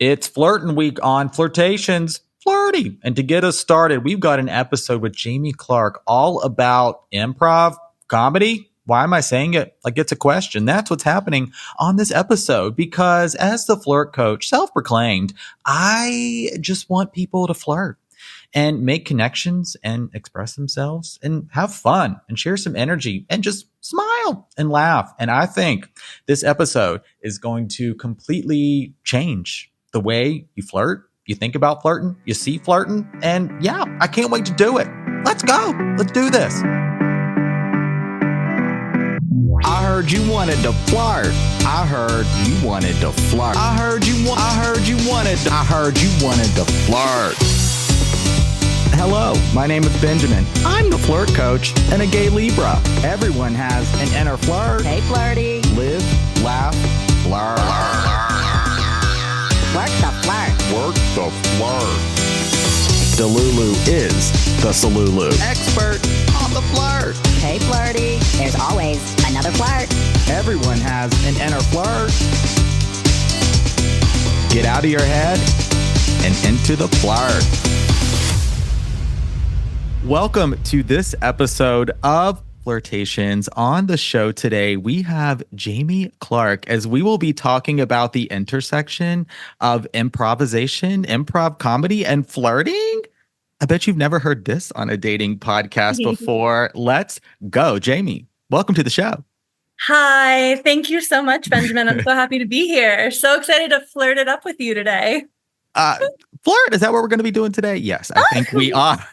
It's Flirting Week on Flirtations, Flirty. And to get us started, we've got an episode with Jamie Clark all about improv, comedy. Why am I saying it like it's a question? That's what's happening on this episode because as the flirt coach, self-proclaimed, I just want people to flirt and make connections and express themselves and have fun and share some energy and just smile and laugh. And I think this episode is going to completely change the way you flirt, you think about flirting, you see flirting, and yeah, I can't wait to do it. Let's go. Let's do this. I heard you wanted to flirt. I heard you wanted to flirt. I heard you wanted to flirt. Hello, my name is Benjamin. I'm the flirt coach and a gay Libra. Everyone has an inner flirt. Hey, Flirty. Live, laugh, flirt. Work the flirt. Work the flirt. Delulu is the Salulu. Expert on the flirt. Hey, Flirty. There's always another flirt. Everyone has an inner flirt. Get out of your head and into the flirt. Welcome to this episode of Flirtations. On the show today, we have Jamie Clark as we will be talking about the intersection of improvisation, improv comedy, and flirting. I bet you've never heard this on a dating podcast before. Let's go. Jamie, welcome to the show. Hi. Thank you so much, Benjamin. I'm so happy to be here. So excited to flirt it up with you today. Flirt, is that what we're going to be doing today? Yes, I think we are.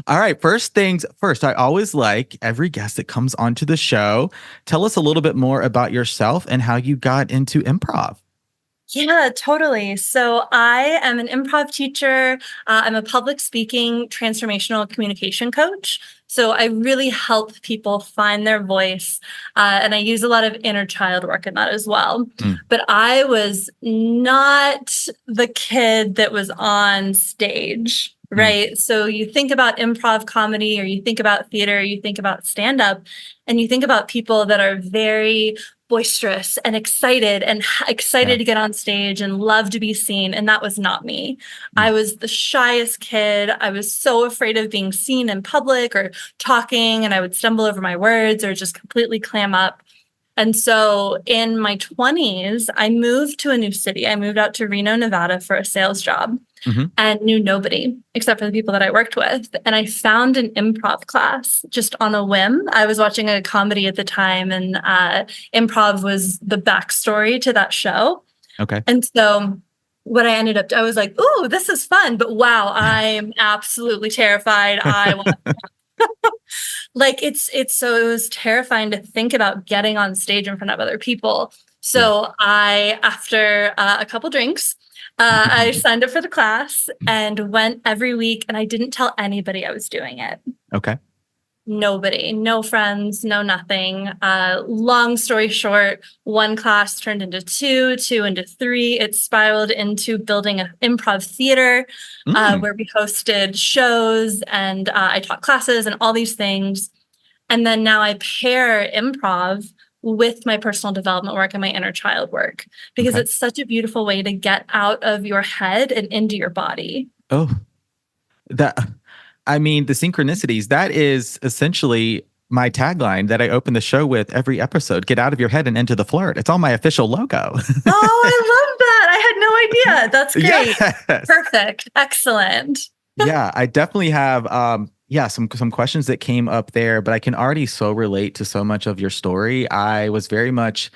All right. First things first, I always like every guest that comes onto the show. Tell us a little bit more about yourself and how you got into improv. Yeah, totally. So I am an improv teacher. I'm a public speaking transformational communication coach. So I really help people find their voice. And I use a lot of inner child work in that as well. But I was not the kid that was on stage, right? So you think about improv comedy or you think about theater, you think about stand-up, and you think about people that are very boisterous and excited to get on stage and love to be seen. And that was not me. I was the shyest kid. I was so afraid of being seen in public or talking, and I would stumble over my words or just completely clam up. And so in my 20s, I moved to a new city. I moved out to Reno, Nevada for a sales job and knew nobody except for the people that I worked with. And I found an improv class just on a whim. I was watching a comedy at the time, and improv was the backstory to that show. Okay. And so what I ended up, I was like, ooh, this is fun, but wow, I'm absolutely terrified. I want like it was terrifying to think about getting on stage in front of other people. So I, after a couple drinks, I signed up for the class and went every week, and I didn't tell anybody I was doing it. Okay. Nobody, no friends, no nothing. Long story short, one class turned into two into three. It spiraled into building an improv theater where we hosted shows and I taught classes and all these things. And then now I pair improv with my personal development work and my inner child work because it's such a beautiful way to get out of your head and into your body. Oh, the synchronicities, that is essentially my tagline that I open the show with every episode. Get out of your head and into the flirt. It's on my official logo. Oh, I love that. I had no idea. That's great. Yes. Perfect. Excellent. Yeah, I definitely have some questions that came up there, but I can already so relate to so much of your story. I was very much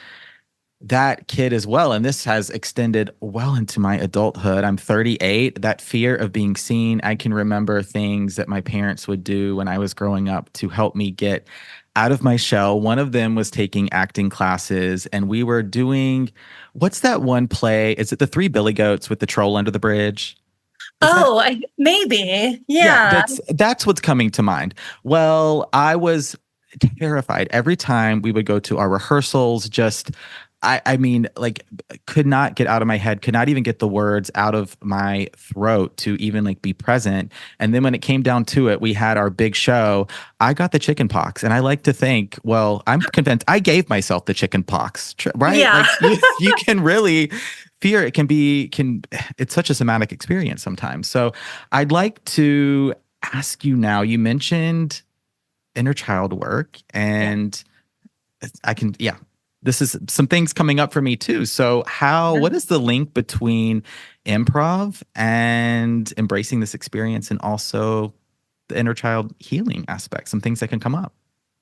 that kid as well. And this has extended well into my adulthood. I'm 38. That fear of being seen, I can remember things that my parents would do when I was growing up to help me get out of my shell. One of them was taking acting classes, and we were doing, what's that one play? Is it The Three Billy Goats with the troll under the bridge? Maybe. Yeah. That's what's coming to mind. Well, I was terrified every time we would go to our rehearsals. Could not get out of my head, could not even get the words out of my throat to even be present. And then when it came down to it, we had our big show. I got the chicken pox, and I like to think, well, I'm convinced I gave myself the chicken pox, right? Yeah. You can really fear, it's such a somatic experience sometimes. So I'd like to ask you now, you mentioned inner child work, and this is some things coming up for me too. So what is the link between improv and embracing this experience, and also the inner child healing aspect, some things that can come up?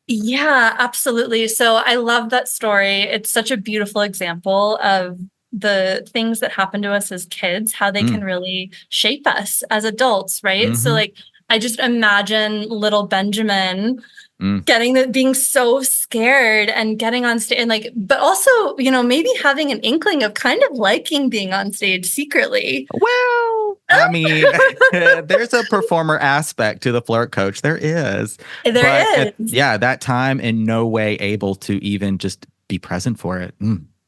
Yeah, absolutely. So I love that story. It's such a beautiful example of the things that happen to us as kids, how they can really shape us as adults, right? So like I just imagine little Benjamin being so scared and getting on stage, and like, but also, maybe having an inkling of kind of liking being on stage secretly. Well, I mean, there's a performer aspect to the flirt coach. There is. There is. That time in no way able to even just be present for it.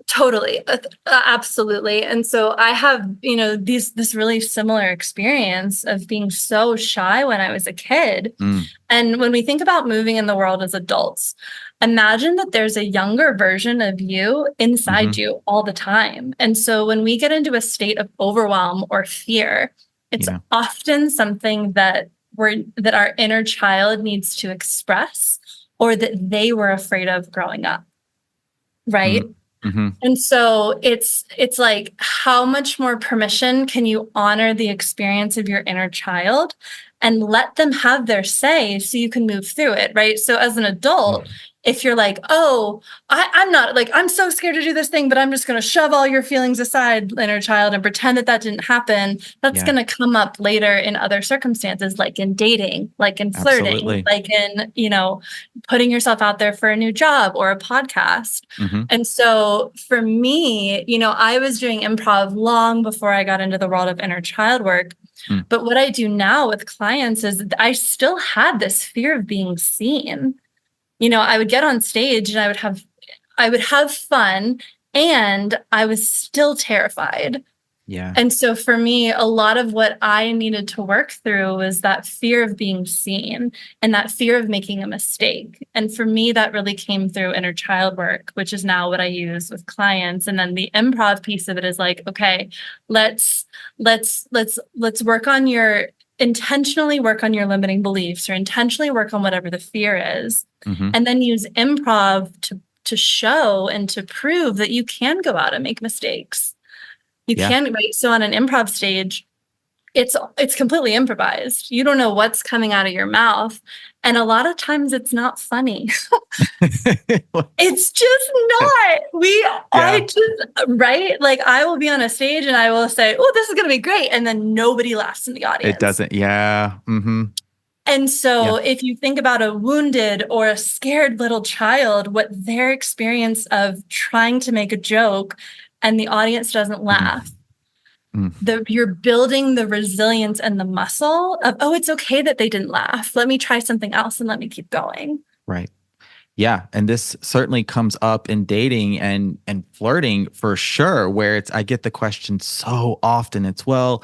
Totally. Absolutely. And so I have, this really similar experience of being so shy when I was a kid. And when we think about moving in the world as adults, imagine that there's a younger version of you inside you all the time. And so when we get into a state of overwhelm or fear, it's often something that our inner child needs to express, or that they were afraid of growing up. Right? And so it's like, how much more permission can you honor the experience of your inner child and let them have their say so you can move through it, right? So as an adult, if you're like, oh, I'm not like, I'm so scared to do this thing, but I'm just going to shove all your feelings aside, inner child, and pretend that didn't happen. That's going to come up later in other circumstances, like in dating, like in flirting, like in, putting yourself out there for a new job or a podcast. And so for me, I was doing improv long before I got into the world of inner child work. But what I do now with clients is I still had this fear of being seen. I would get on stage and I would have fun, and I was still terrified. Yeah. And so for me, a lot of what I needed to work through was that fear of being seen and that fear of making a mistake. And for me, that really came through inner child work, which is now what I use with clients. And then the improv piece of it is like, okay, let's work on intentionally work on your limiting beliefs, or intentionally work on whatever the fear is. And then use improv to show and to prove that you can go out and make mistakes. You can, right? So on an improv stage, it's completely improvised. You don't know what's coming out of your mouth. And a lot of times it's not funny. It's just not. Right? Like I will be on a stage and I will say, oh, this is going to be great. And then nobody laughs in the audience. It doesn't. Yeah. And so if you think about a wounded or a scared little child, what their experience of trying to make a joke and the audience doesn't laugh, you're building the resilience and the muscle of, oh, it's okay that they didn't laugh. Let me try something else and let me keep going. Right. Yeah. And this certainly comes up in dating and flirting for sure, where I get the question so often. It's, well,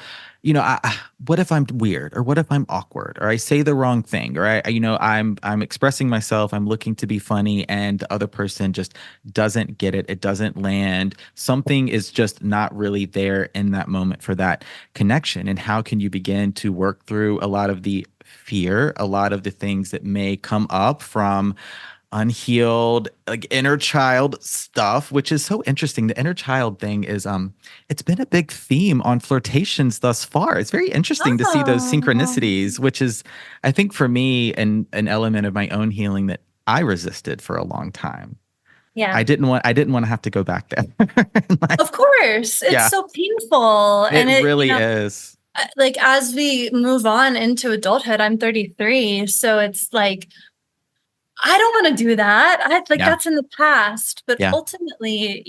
what if I'm weird, or what if I'm awkward, or I say the wrong thing, or I'm expressing myself, I'm looking to be funny, and the other person just doesn't get it. It doesn't land. Something is just not really there in that moment for that connection. And how can you begin to work through a lot of the fear, a lot of the things that may come up from unhealed, like inner child stuff, which is so interesting. The inner child thing is, it's been a big theme on Flirtations thus far. It's very interesting to see those synchronicities, which is, I think for me, an element of my own healing that I resisted for a long time. Yeah. I didn't want to have to go back there. Of course. It's so painful. It really is. Like as we move on into adulthood, I'm 33. So it's like, I don't want to do that. That's in the past. But ultimately,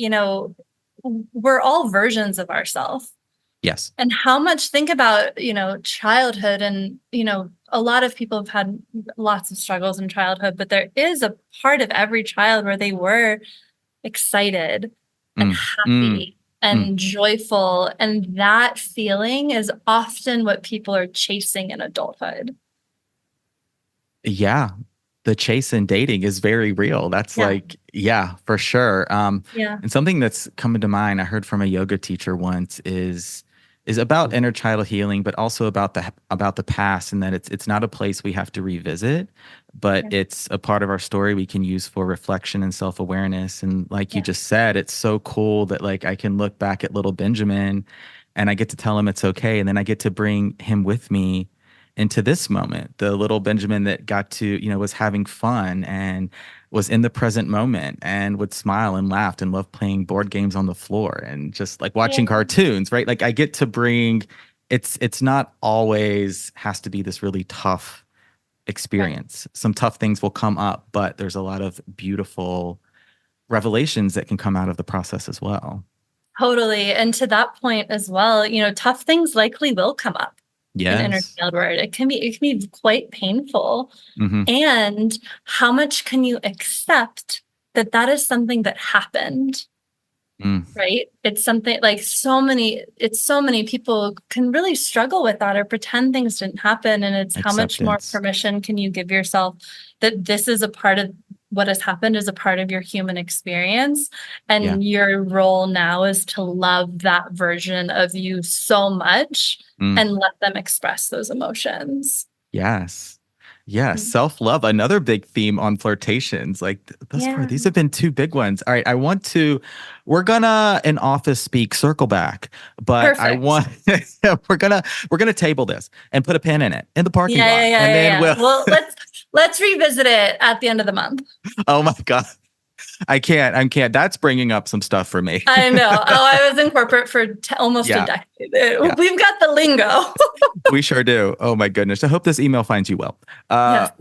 we're all versions of ourselves. Yes. And how much, think about, childhood, and, a lot of people have had lots of struggles in childhood, but there is a part of every child where they were excited and happy and joyful. And that feeling is often what people are chasing in adulthood. Yeah. the chase in dating is very real. That's like, yeah, for sure. Yeah. And something that's coming to mind, I heard from a yoga teacher once is about inner child healing, but also about the past, and that it's not a place we have to revisit, but it's a part of our story we can use for reflection and self-awareness. And like you just said, it's so cool that like I can look back at little Benjamin and I get to tell him it's okay, and then I get to bring him with me into this moment, the little Benjamin that got to, was having fun and was in the present moment and would smile and laughed and loved playing board games on the floor and just like watching cartoons, right? Like I get to bring, it's not always has to be this really tough experience. Some tough things will come up, but there's a lot of beautiful revelations that can come out of the process as well. Totally. And to that point as well, tough things likely will come up. Yes. In inner child word. It can be quite painful. Mm-hmm. And how much can you accept that is something that happened? Right? It's something like so many people can really struggle with that or pretend things didn't happen. And it's how much more permission can you give yourself that this is a part of what has happened, is a part of your human experience. And your role now is to love that version of you so much and let them express those emotions. Yes. Yeah, self-love, another big theme on Flirtations. Like thus far, these have been two big ones. All right, we're gonna in office speak circle back, but Perfect. we're gonna table this and put a pin in it in the parking lot, and then well, let's revisit it at the end of the month. Oh my God. I can't. That's bringing up some stuff for me. I know. I was in corporate for almost a decade. We've got the lingo. We sure do. Oh my goodness. I hope this email finds you well. For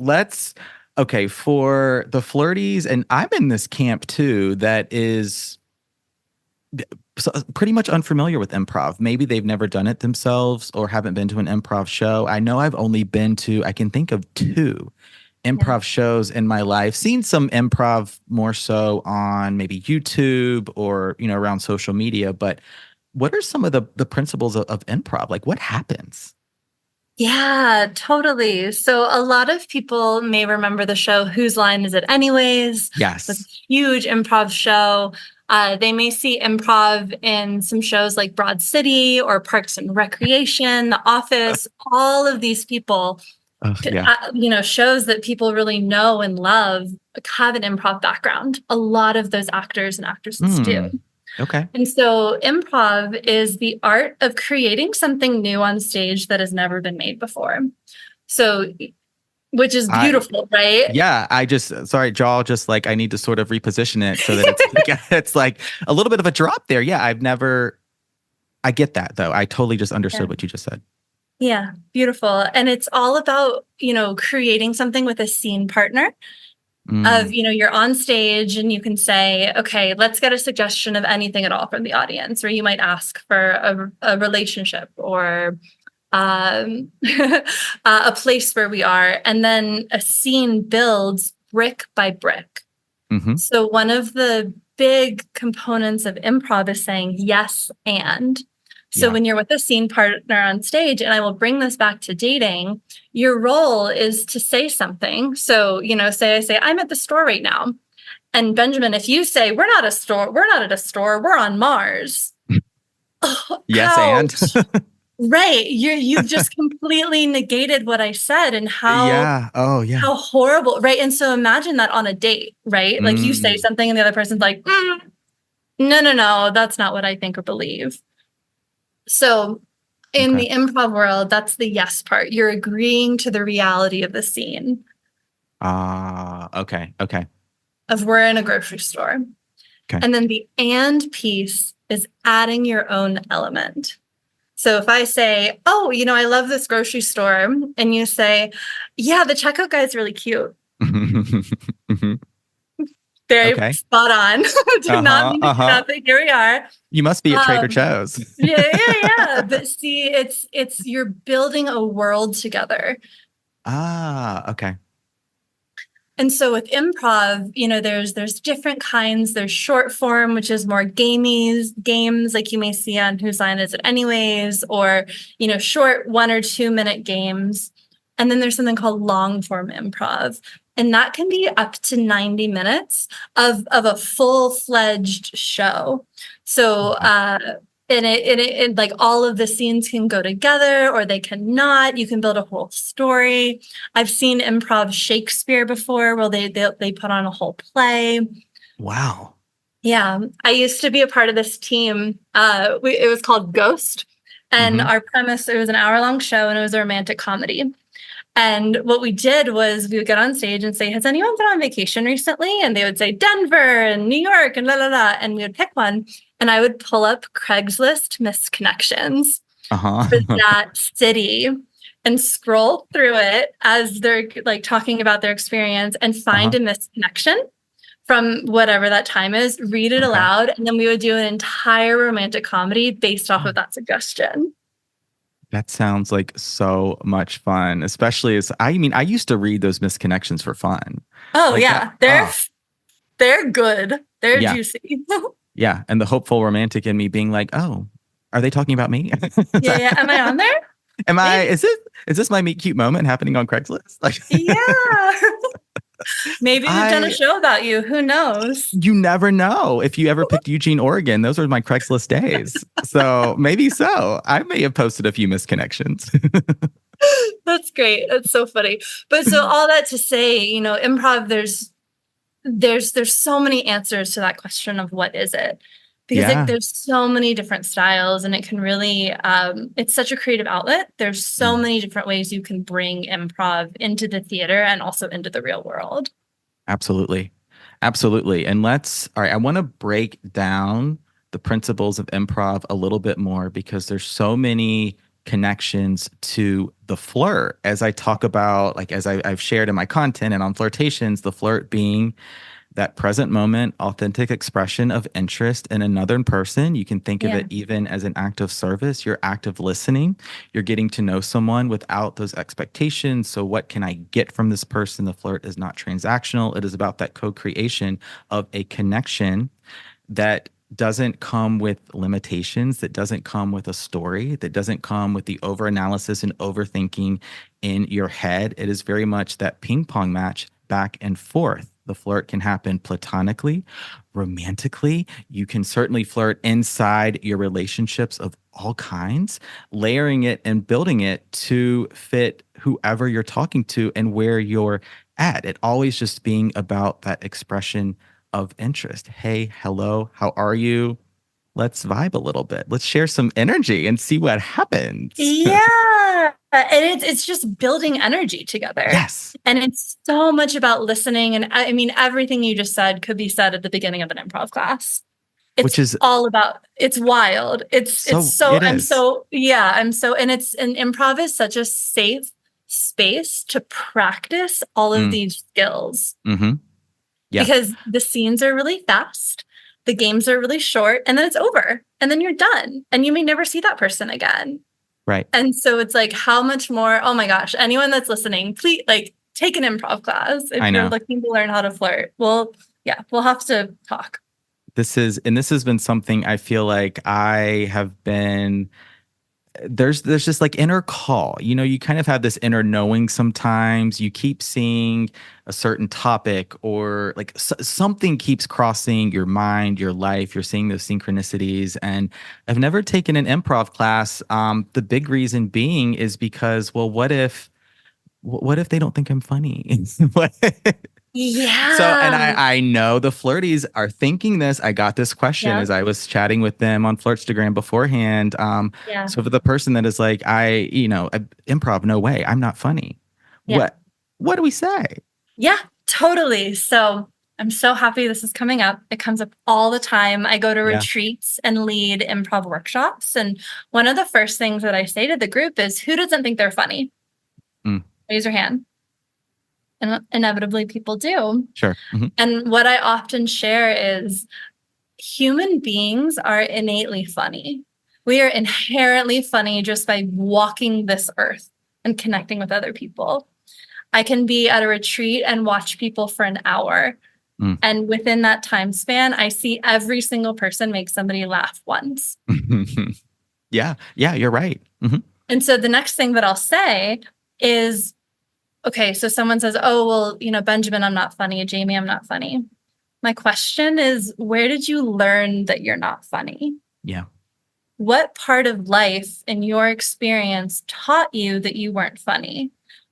the flirties, and I'm in this camp too, that is pretty much unfamiliar with improv. Maybe they've never done it themselves or haven't been to an improv show. I know I've only been to, I can think of 2 improv shows in my life, seen some improv more so on maybe YouTube or, around social media. But what are some of the principles of improv? Like what happens? Yeah, totally. So a lot of people may remember the show Whose Line Is It Anyways? Yes. It's a huge improv show. They may see improv in some shows like Broad City or Parks and Recreation, The Office, all of these people. Shows that people really know and love have an improv background. A lot of those actors and actresses do. Okay. And so improv is the art of creating something new on stage that has never been made before. So, which is beautiful, right? Yeah. Sorry, Jaw, just like I need to sort of reposition it so that it's like a little bit of a drop there. Yeah. I get that though. I totally just understood what you just said. Yeah, beautiful. And it's all about, creating something with a scene partner of, you're on stage and you can say, okay, let's get a suggestion of anything at all from the audience, or you might ask for a relationship or a place where we are. And then a scene builds brick by brick. Mm-hmm. So one of the big components of improv is saying yes and. So when you're with a scene partner on stage, and I will bring this back to dating, your role is to say something. So, say I say, I'm at the store right now. And Benjamin, if you say, we're not at a store, we're on Mars. Yes, ouch. And right. You've just completely negated what I said and how how horrible. Right. And so imagine that on a date, right? Like you say something and the other person's like, no, that's not what I think or believe. So in the improv world, that's the yes part. You're agreeing to the reality of the scene. Okay. Of we're in a grocery store. Okay. And then the and piece is adding your own element. So if I say, oh, I love this grocery store. And you say, yeah, the checkout guy is really cute. Very spot on. Did not mean to stop it. Here we are. You must be at Trader Joe's. Yeah. But see, it's you're building a world together. Okay. And so with improv, there's different kinds. There's short form, which is more games like you may see on Whose Line Is It Anyways, or short 1 or 2 minute games. And then there's something called long form improv. And that can be up to 90 minutes of a full-fledged show. So, and like all of the scenes can go together or they cannot. You can build a whole story. I've seen improv Shakespeare before where they put on a whole play. Wow. Yeah, I used to be a part of this team. It was called Ghost. And our premise, it was an hour-long show and it was a romantic comedy. And what we did was we would get on stage and say, has anyone been on vacation recently? And they would say Denver and New York and la la la. And we would pick one. And I would pull up Craigslist misconnections for that city and scroll through it as they're like talking about their experience and find a misconnection from whatever that time is, read it aloud. And then we would do an entire romantic comedy based off of that suggestion. That sounds like so much fun, especially as I used to read those misconnections for fun. Oh, like yeah. They're good. They're juicy. Yeah. And the hopeful romantic in me being like, oh, are they talking about me? Yeah. Am I on there? Is this my meet cute moment happening on Craigslist? Like, yeah. Maybe we've done a show about you. Who knows? You never know. If you ever picked Eugene, Oregon, those were my Craigslist days. So maybe so. I may have posted a few misconnections. That's great. That's so funny. But so all that to say, improv, there's so many answers to that question of what is it? Because there's so many different styles and it can really, it's such a creative outlet. There's so many different ways you can bring improv into the theater and also into the real world. Absolutely. Absolutely. And I want to break down the principles of improv a little bit more because there's so many connections to the flirt. As I talk about, like, as I've shared in my content and on Flirtations, the flirt being that present moment, authentic expression of interest in another person. You can think of it even as an act of service. You're active listening. You're getting to know someone without those expectations. So what can I get from this person? The flirt is not transactional. It is about that co-creation of a connection that doesn't come with limitations, that doesn't come with a story, that doesn't come with the overanalysis and overthinking in your head. It is very much that ping pong match back and forth. The flirt can happen platonically, romantically. You can certainly flirt inside your relationships of all kinds, layering it and building it to fit whoever you're talking to and where you're at. It always just being about that expression of interest. Hey, hello, how are you? Let's vibe a little bit. Let's share some energy and see what happens. Yeah. And it's just building energy together. Yes. And it's so much about listening. And I mean, everything you just said could be said at the beginning of an improv class. It's all about, it's wild. And improv is such a safe space to practice all of these skills. Mm-hmm. Yeah. Because the scenes are really fast. The games are really short and then it's over and then you're done and you may never see that person again. Right. And so it's like, how much more, oh my gosh, anyone that's listening, please take an improv class if you're looking to learn how to flirt. We'll have to talk. This has been something I feel like I have been, there's just like inner call, you kind of have this inner knowing sometimes. You keep seeing a certain topic or like something keeps crossing your mind, your life. You're seeing those synchronicities. And I've never taken an improv class. The big reason being is because, well, what if they don't think I'm funny? Yeah. So, and I know the Flirties are thinking this. I got this question as I was chatting with them on Flirtstagram beforehand. So for the person that is like, improv, no way, I'm not funny. Yeah. What do we say? Yeah, totally. So I'm so happy this is coming up. It comes up all the time. I go to retreats and lead improv workshops. And one of the first things that I say to the group is, who doesn't think they're funny? Raise your hand. And inevitably people do. Sure. Mm-hmm. And what I often share is human beings are innately funny. We are inherently funny just by walking this earth and connecting with other people. I can be at a retreat and watch people for an hour. And within that time span, I see every single person make somebody laugh once. Yeah, you're right. Mm-hmm. And so the next thing that I'll say is, okay, so someone says, oh, well, Benjamin, I'm not funny. Jamie, I'm not funny. My question is, where did you learn that you're not funny? Yeah. What part of life in your experience taught you that you weren't funny?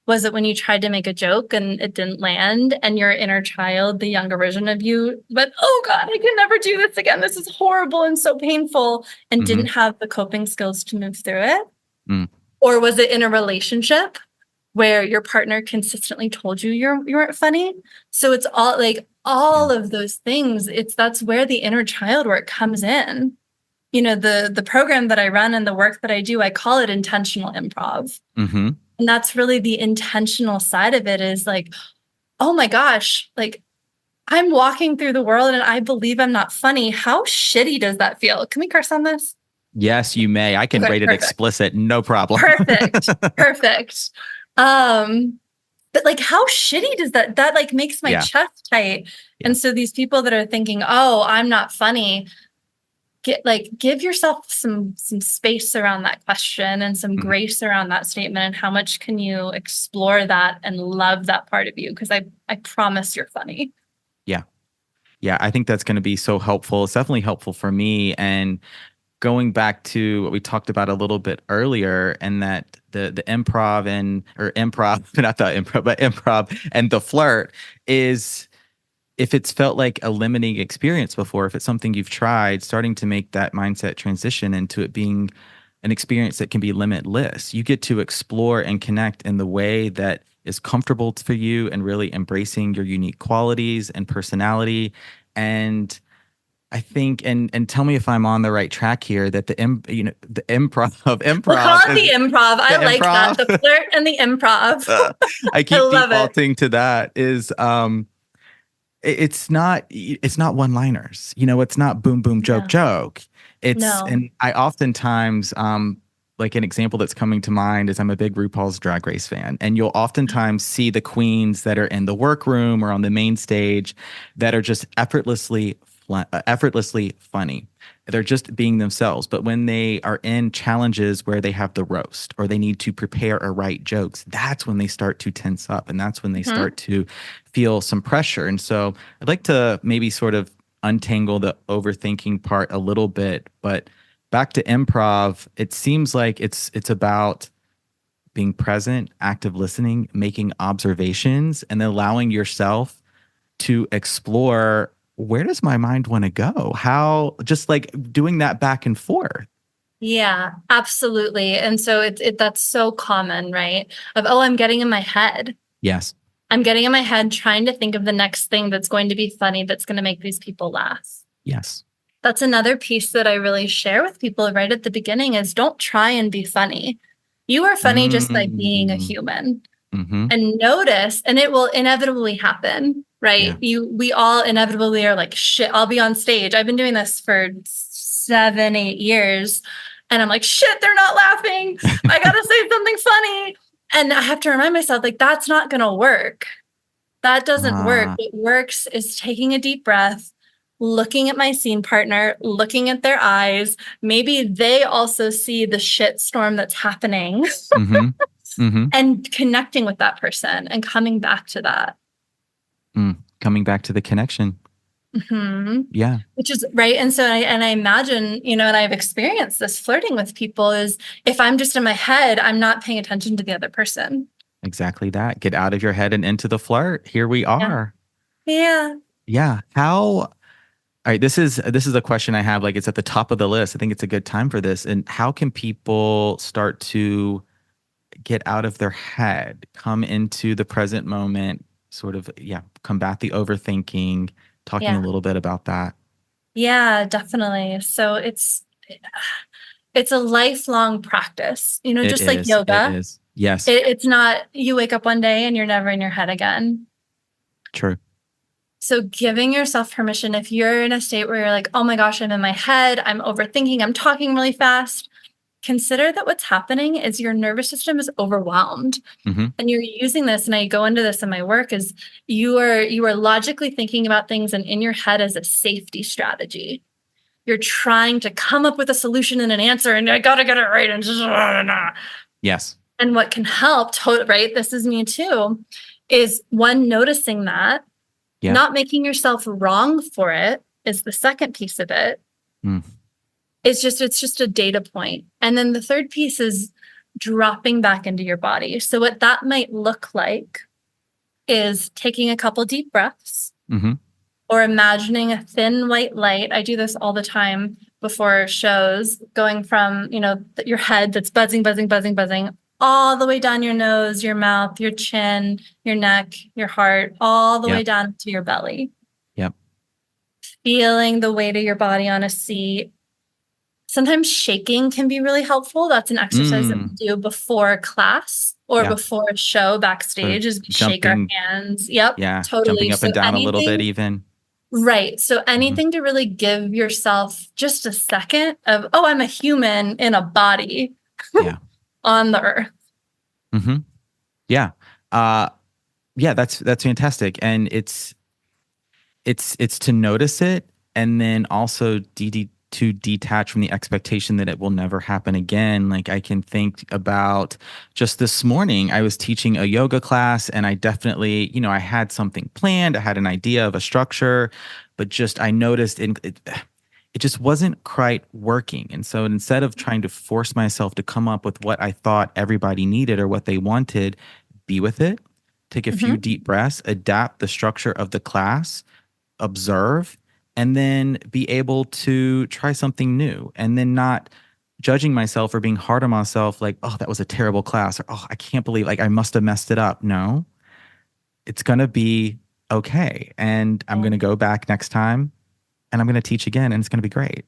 Was it when you tried to make a joke and it didn't land and your inner child, the younger version of you, went, oh God, I can never do this again. This is horrible and so painful, and didn't have the coping skills to move through it? Mm. Or was it in a relationship where your partner consistently told you you weren't funny? So it's all of those things. That's where the inner child work comes in. The program that I run and the work that I do, I call it intentional improv. Mm-hmm. And that's really the intentional side of it, is like, oh my gosh, like I'm walking through the world and I believe I'm not funny. How shitty does that feel? Can we curse on this? Yes, you may. I can rate it explicit. No problem. Perfect. But like, how shitty does that like makes my chest tight. Yeah. And so these people that are thinking, oh, I'm not funny, give yourself some space around that question and some grace around that statement, and how much can you explore that and love that part of you? Because I promise you're funny. Yeah, I think that's going to be so helpful. It's definitely helpful for me. And going back to what we talked about a little bit earlier, and that the improv and the flirt is, if it's felt like a limiting experience before, if it's something you've tried, starting to make that mindset transition into it being an experience that can be limitless. You get to explore and connect in the way that is comfortable for you, and really embracing your unique qualities and personality. And I think, and tell me if I'm on the right track here, that the improv. We'll call it the improv. I like that. The flirt and the improv. I keep defaulting to that. Is it's not one-liners. It's not boom boom joke. And I oftentimes like an example that's coming to mind is I'm a big RuPaul's Drag Race fan, and you'll oftentimes see the queens that are in the workroom or on the main stage that are just effortlessly funny. They're just being themselves. But when they are in challenges where they have the roast or they need to prepare or write jokes, that's when they start to tense up, and that's when they start to feel some pressure. And so I'd like to maybe sort of untangle the overthinking part a little bit, but back to improv, it seems like it's about being present, active listening, making observations, and then allowing yourself to explore, where does my mind want to go? How, just like doing that back and forth. Yeah, absolutely. And so that's so common, right? Of, oh, I'm getting in my head. Yes. I'm getting in my head trying to think of the next thing that's going to be funny, that's going to make these people laugh. Yes. That's another piece that I really share with people right at the beginning, is don't try and be funny. You are funny just by being a human. And notice, and it will inevitably happen, right? Yeah. We all inevitably are like, shit, I'll be on stage. I've been doing this for 7-8 years. And I'm like, shit, they're not laughing. I got to say something funny. And I have to remind myself, like, that's not going to work. That doesn't work. What works is taking a deep breath, looking at my scene partner, looking at their eyes. Maybe they also see the shit storm that's happening. And connecting with that person and coming back to that. Coming back to the connection. Yeah. Which is right. And so I imagine, and I've experienced this flirting with people, is if I'm just in my head, I'm not paying attention to the other person. Exactly that. Get out of your head and into the flirt. Here we are. Yeah. How, all right, this is a question I have, like, it's at the top of the list. I think it's a good time for this. And how can people start to get out of their head, come into the present moment, sort of, combat the overthinking, talking a little bit about that? Yeah, definitely. So it's a lifelong practice, just like yoga. It is. Yes. It's not, you wake up one day and you're never in your head again. True. So giving yourself permission, if you're in a state where you're like, oh my gosh, I'm in my head, I'm overthinking, I'm talking really fast, consider that what's happening is your nervous system is overwhelmed. And you're using this, and I go into this in my work, is you are logically thinking about things and in your head as a safety strategy. You're trying to come up with a solution and an answer, and I got to get it right. And yes. And what can help, right? This is me too, is one, noticing that, Yeah. not making yourself wrong for it is the second piece of it. Mm. It's just a data point. And then the third piece is dropping back into your body. So what that might look like is taking a couple deep breaths Mm-hmm. or imagining a thin white light. I do this all the time before shows, going from, your head that's buzzing, buzzing, buzzing, buzzing, all the way down your nose, your mouth, your chin, your neck, your heart, all the way down to your belly. Yep. Feeling the weight of your body on a seat. Sometimes shaking can be really helpful. That's an exercise that we do before class or before a show backstage, is we shake our hands. Yep. Yeah. Totally. Jumping up and down a little bit even. Right. So anything to really give yourself just a second of, oh, I'm a human in a body on the earth. Mm-hmm. Yeah. That's fantastic. And it's to notice it, and then also to detach from the expectation that it will never happen again. Like, I can think about just this morning, I was teaching a yoga class, and I definitely, I had something planned. I had an idea of a structure, but just I noticed it just wasn't quite working. And so instead of trying to force myself to come up with what I thought everybody needed or what they wanted, be with it, take a few deep breaths, adapt the structure of the class, observe, and then be able to try something new, and then not judging myself or being hard on myself like, oh, that was a terrible class, or, oh, I can't believe, like, I must have messed it up. No, it's going to be okay. And I'm going to go back next time, and I'm going to teach again, and it's going to be great.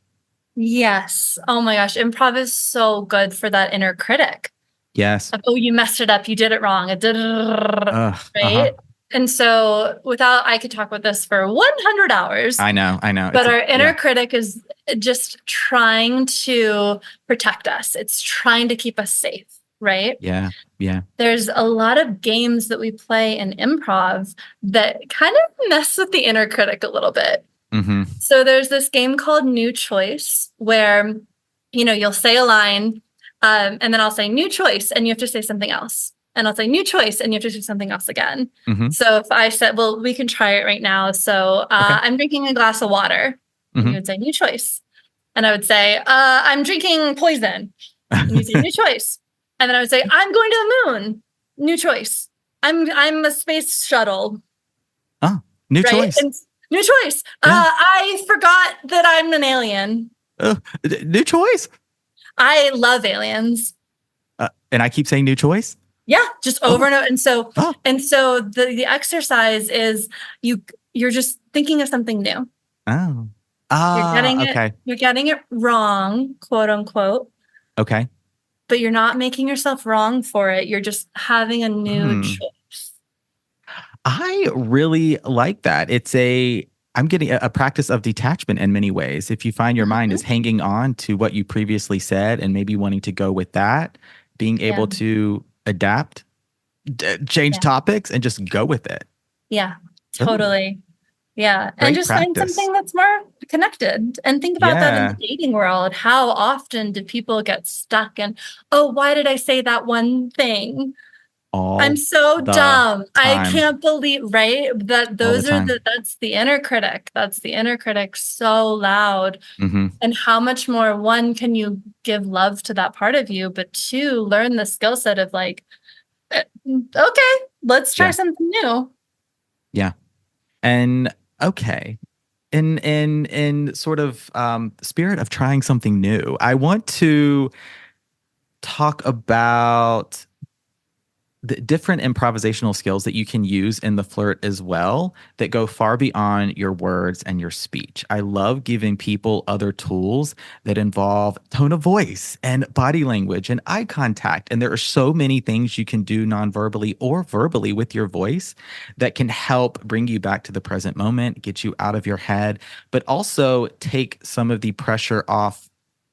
Yes. Oh my gosh. Improv is so good for that inner critic. Yes. Of, oh, you messed it up. You did it wrong. Right? Uh-huh. And so I could talk about this for 100 hours. I know. But our inner critic is just trying to protect us. It's trying to keep us safe, right? Yeah. There's a lot of games that we play in improv that kind of mess with the inner critic a little bit. Mm-hmm. So there's this game called New Choice where, you'll say a line, and then I'll say new choice, and you have to say something else. And I'll say new choice, and you have to do something else again. Mm-hmm. So if I said, well, we can try it right now. So I'm drinking a glass of water. And you would say new choice. And I would say, I'm drinking poison. And you'd say new choice. And then I would say, I'm going to the moon. New choice. I'm a space shuttle. Oh, new choice. And new choice. I forgot that I'm an alien. New choice. I love aliens. And I keep saying new choice? Yeah, just over and over. And so the exercise is you're just thinking of something new. Oh. You're getting it wrong, quote unquote. Okay. But you're not making yourself wrong for it. You're just having a new choice. I really like that. I'm getting a practice of detachment in many ways. If you find your mind is hanging on to what you previously said and maybe wanting to go with that, being able to adapt, change topics, and just go with it. Yeah, totally. Yeah. Great and just practice. Find something that's more connected. And think about that in the dating world. How often do people get stuck in, oh, why did I say that one thing? I'm so dumb. I can't believe, right? That's the inner critic. That's the inner critic so loud. Mm-hmm. And how much more, one, can you give love to that part of you, but two, learn the skill set of like, okay, let's try something new. Yeah. And okay. In sort of spirit of trying something new, I want to talk about the different improvisational skills that you can use in the flirt as well that go far beyond your words and your speech. I love giving people other tools that involve tone of voice and body language and eye contact. And there are so many things you can do non-verbally or verbally with your voice that can help bring you back to the present moment, get you out of your head, but also take some of the pressure off,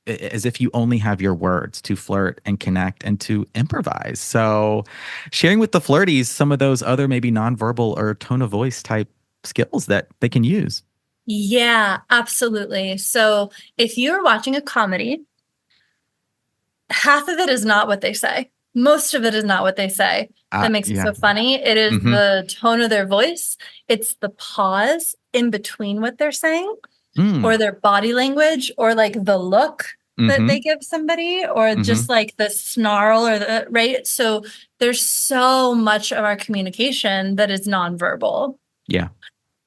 as if you only have your words to flirt and connect and to improvise. So sharing with the flirties some of those other maybe nonverbal or tone of voice type skills that they can use. Yeah, absolutely. So if you're watching a comedy, half of it is not what they say. most of it is not what they say. That makes it so funny. It is the tone of their voice. It's the pause in between what they're saying, or their body language, or like the look that they give somebody, or just like the snarl, or the right. So there's so much of our communication that is nonverbal. Yeah.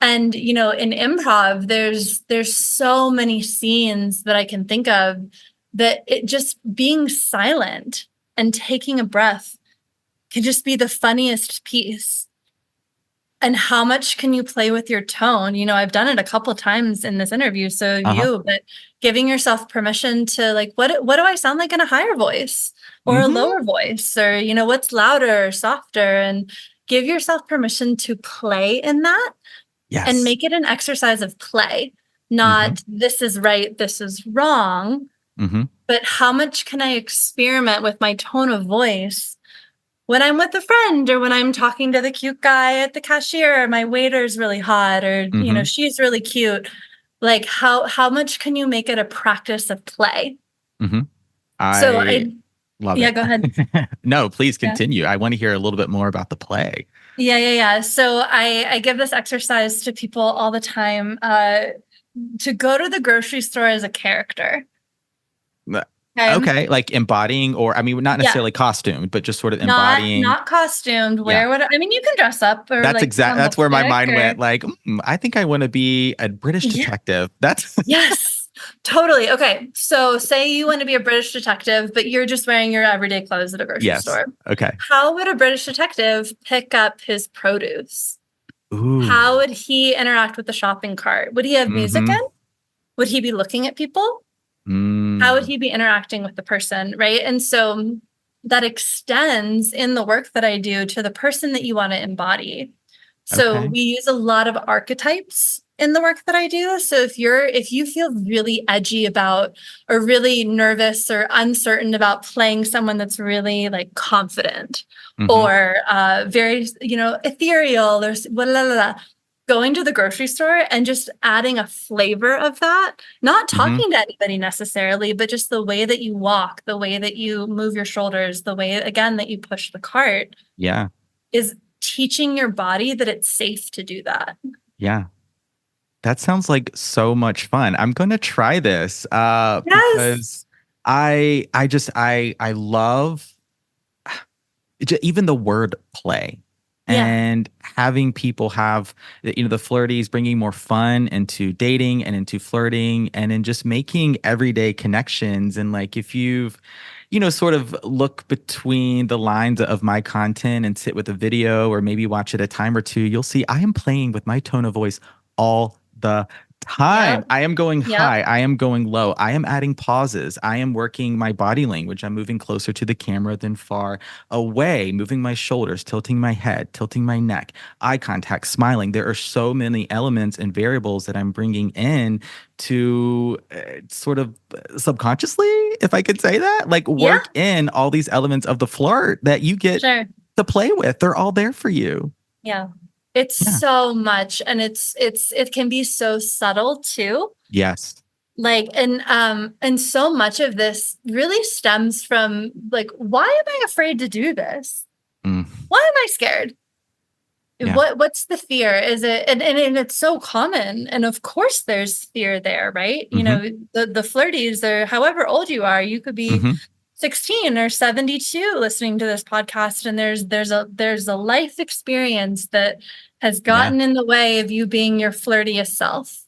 And in improv, there's so many scenes that I can think of that it just being silent and taking a breath can just be the funniest piece. And how much can you play with your tone? I've done it a couple of times in this interview, so but giving yourself permission to like, what do I sound like in a higher voice or a lower voice, or what's louder or softer, and give yourself permission to play in that. Yes. And make it an exercise of play, not this is right, this is wrong. But how much can I experiment with my tone of voice when I'm with a friend, or when I'm talking to the cute guy at the cashier, or my waiter's really hot, or she's really cute. Like how much can you make it a practice of play? I love it. Yeah, go ahead. No, please continue. Yeah. I want to hear a little bit more about the play. Yeah. So I give this exercise to people all the time, to go to the grocery store as a character. Okay, like embodying, or not necessarily costumed, but just sort of embodying. Not costumed. You can dress up. Or that's where my mind went. Like, I think I want to be a British detective. That's yes, totally. Okay, so say you want to be a British detective, but you're just wearing your everyday clothes at a grocery store. Okay. How would a British detective pick up his produce? Ooh. How would he interact with the shopping cart? Would he have music in? Would he be looking at people? How would he be interacting with the person, right? And so that extends in the work that I do to the person that you want to embody. So we use a lot of archetypes in the work that I do. So if you feel really edgy about, or really nervous or uncertain about playing someone that's really like confident, or very ethereal, or blah, blah, blah, going to the grocery store and just adding a flavor of that, not talking to anybody necessarily, but just the way that you walk, the way that you move your shoulders, the way, again, that you push the cart. Yeah. Is teaching your body that it's safe to do that. Yeah. That sounds like so much fun. I'm going to try this because I love even the word play. And having people have, the flirties, bringing more fun into dating and into flirting, and in just making everyday connections. And like, if you've, sort of look between the lines of my content and sit with a video, or maybe watch it a time or two, you'll see I am playing with my tone of voice all the time. I am going high. I am going low. I am adding pauses. I am working my body language. I'm moving closer to the camera than far away, moving my shoulders, tilting my head, tilting my neck, eye contact, smiling. There are so many elements and variables that I'm bringing in to sort of subconsciously, if I could say that, like work in all these elements of the flirt that you get to play with. They're all there for you. Yeah. It's so much, and it can be so subtle too. Yes. Like, and so much of this really stems from like, why am I afraid to do this? Why am I scared? Yeah. What's the fear? Is it, and it's so common. And of course there's fear there, right? The flirties, or however old you are, you could be 16 or 72 listening to this podcast, and there's a life experience that has gotten in the way of you being your flirtiest self.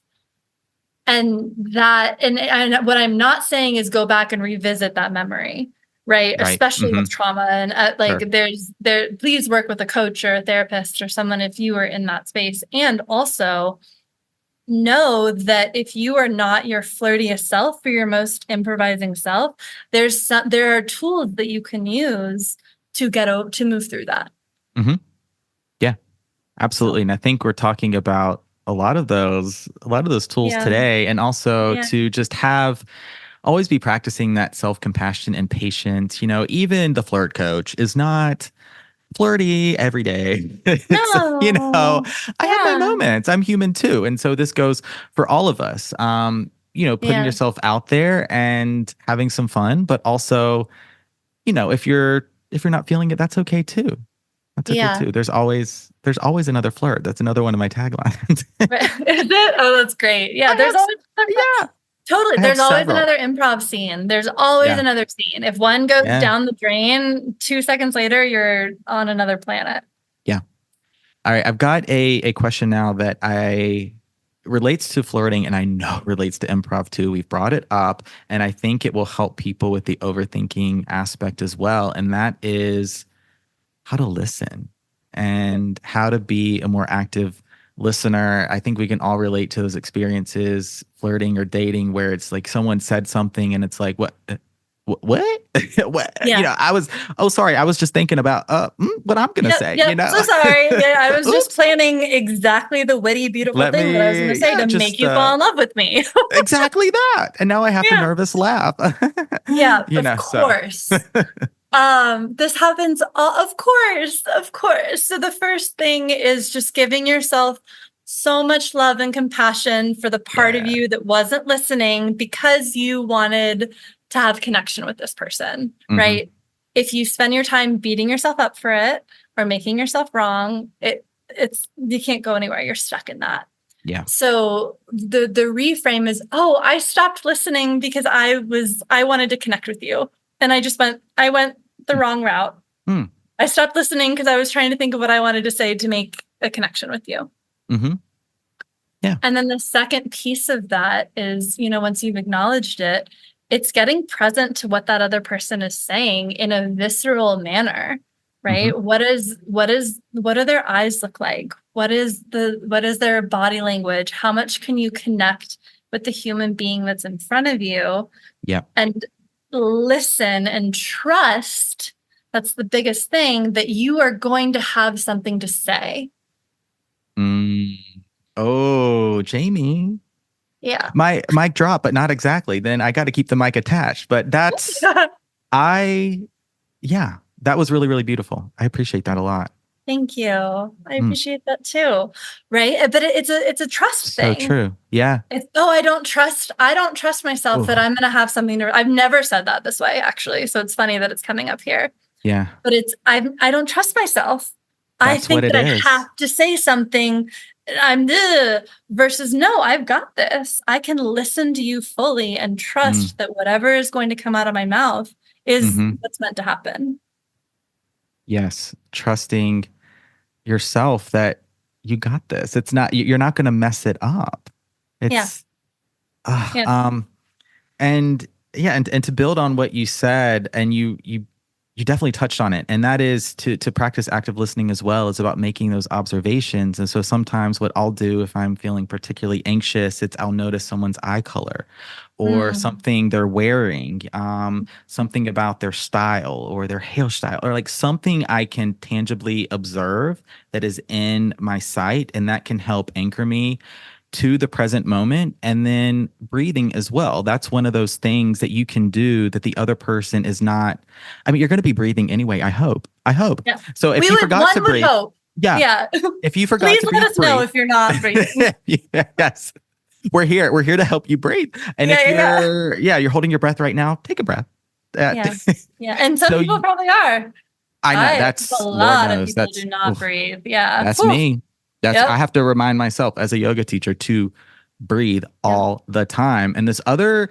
And that, and what I'm not saying is go back and revisit that memory, right? Especially with trauma, and please work with a coach or a therapist or someone if you are in that space. And also know that if you are not your flirtiest self or your most improvising self, there are tools that you can use to move through that. Yeah, absolutely. And I think we're talking about a lot of those tools today, and also to just always be practicing that self-compassion and patience. Even the flirt coach is not flirty every day. No. I have my moments. I'm human too. And so this goes for all of us. Putting yourself out there and having some fun, but also, if you're feeling it, that's okay too. That's okay Yeah. too. There's always another flirt. That's another one of my taglines. Right. Is it? Oh, that's great. Yeah, I there's have, always yeah, totally. I have There's always several. another improv scene. There's always Yeah, another scene. If one goes yeah, down the drain, 2 seconds later, you're on another planet. yeah. All right, I've got a question now that I relates to flirting, and I know relates to improv too. We've brought it up, and I think it will help people with the overthinking aspect as well. And that is how to listen and how to be a more active listener. I think we can all relate to those experiences, flirting or dating, where it's like someone said something and it's like, what? What? What? Yeah. I was, oh, sorry. I was just thinking about what I'm going to Yep, say, yep. So sorry. Yeah, I was just Oops. planning exactly the witty, beautiful Let thing that I was going to me, say yeah, to just make you fall in love with me. exactly that. And now I have to Yeah. nervous laugh. Yeah, of So course. This happens of course, of course. So the first thing is just giving yourself so much love and compassion for the part of yeah. you that wasn't listening because you wanted to have connection with this person, Mhm. right? If you spend your time beating yourself up for it or making yourself wrong, it's you can't go anywhere. You're stuck in that. Yeah. So the reframe is, oh, I stopped listening because I wanted to connect with you. And I went the wrong route. Mm. I stopped listening because I was trying to think of what I wanted to say to make a connection with you. Mm-hmm. Yeah. And then the second piece of that is, once you've acknowledged it, it's getting present to what that other person is saying in a visceral manner, right? Mm-hmm. What do their eyes look like? What is their body language? How much can you connect with the human being that's in front of you? Yeah. And listen and trust. That's the biggest thing, that you are going to have something to say. Oh, Jamie. Yeah. My mic drop, but not exactly. Then I got to keep the mic attached. But that was really, really beautiful. I appreciate that a lot. Thank you. I appreciate that too. Right. But it's a trust So thing. true. Yeah. It's, I don't trust myself that I'm going to have something to, I've never said that this way, actually. So it's funny that it's coming up here. Yeah. But I don't trust myself. That's I think what that it I is. have to say something. Versus no, I've got this. I can listen to you fully and trust that whatever is going to come out of my mouth is what's meant to happen. Yes. Trusting yourself that you got this. It's not, you're not going to mess it up. It's, and to build on what you said, and you definitely touched on it, and that is to practice active listening as well. It's about making those observations. And so sometimes what I'll do if I'm feeling particularly anxious, I'll notice someone's eye color or something they're wearing, something about their style or their hairstyle, or like something I can tangibly observe that is in my sight, and that can help anchor me to the present moment. And then breathing as well. That's one of those things that you can do that the other person is not. I mean, you're going to be breathing anyway. I hope. Yeah. So if you forgot to breathe, yeah. If you forgot please to breathe, let us know if you're not breathing. Yes. We're here to help you breathe. And if you're holding your breath right now, take a breath. Yeah. And some people probably are. I know that's a lot of people do not breathe. Yeah. That's me. I have to remind myself as a yoga teacher to breathe all the time. And this other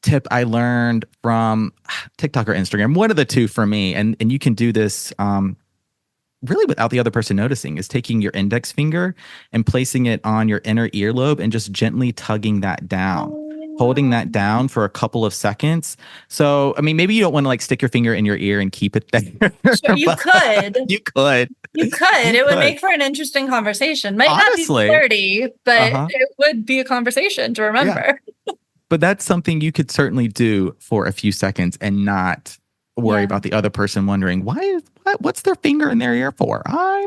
tip I learned from TikTok or Instagram, one of the two for me, and you can do this really without the other person noticing, is taking your index finger and placing it on your inner earlobe and just gently tugging that down. Holding that down for a couple of seconds. So, I mean, maybe you don't want to like stick your finger in your ear and keep it there. Sure, you could. You could. It would make for an interesting conversation. Might Honestly, not be flirty, but it would be a conversation to remember. Yeah. But that's something you could certainly do for a few seconds and not worry about the other person wondering, what's their finger in their ear for? I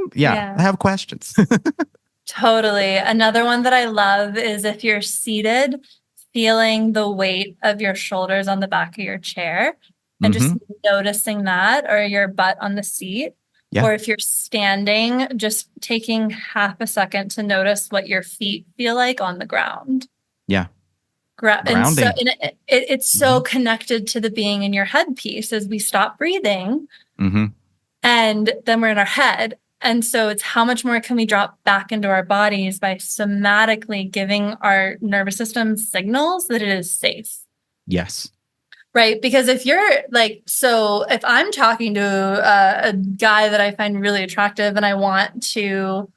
have questions. Totally. Another one that I love is if you're seated, feeling the weight of your shoulders on the back of your chair and just noticing that, or your butt on the seat. Yeah. Or if you're standing, just taking half a second to notice what your feet feel like on the ground. Yeah. And so Grounding. it's so connected to the being in your head piece as we stop breathing and then we're in our head. And so it's how much more can we drop back into our bodies by somatically giving our nervous system signals that it is safe. Yes. Right. Because if you're like, so if I'm talking to a guy that I find really attractive and I want to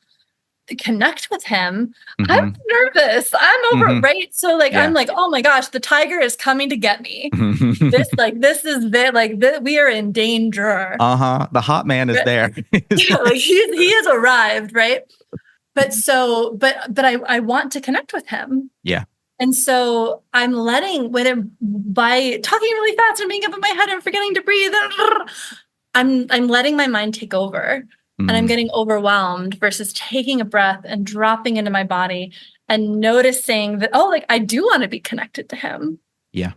connect with him, I'm nervous. I'm over, right? So like, I'm like, oh my gosh, the tiger is coming to get me. We are in danger. The hot man is there. Like he has arrived, right? But I want to connect with him. Yeah. And so I'm letting, by talking really fast and being up in my head and forgetting to breathe, I'm letting my mind take over. And I'm getting overwhelmed versus taking a breath and dropping into my body and noticing that, I do want to be connected to him. Yeah.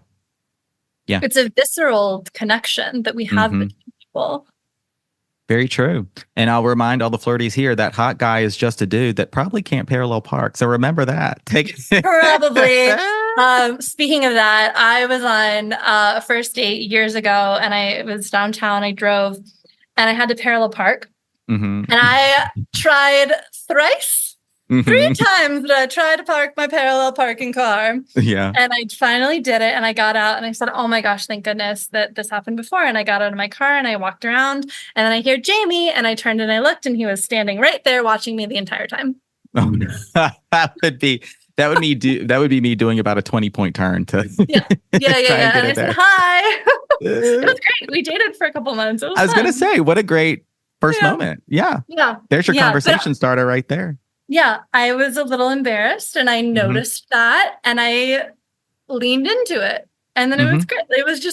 Yeah. It's a visceral connection that we have between people. Very true. And I'll remind all the flirties here that hot guy is just a dude that probably can't parallel park. So remember that. Probably. Speaking of that, I was on a first date years ago and I was downtown. I drove and I had to parallel park. And I tried three times that I tried to park my parallel parking car. Yeah. And I finally did it. And I got out and I said, oh my gosh, thank goodness that this happened before. And I got out of my car and I walked around and then I hear Jamie and I turned and I looked and he was standing right there watching me the entire time. Oh, no. That would be me doing about a 20-point turn to yeah. And I said, hi. It was great. We dated for a couple months. I was going to say, what a great first moment. Yeah. There's your conversation starter right there. Yeah. I was a little embarrassed and I noticed that and I leaned into it. And then it was great. It was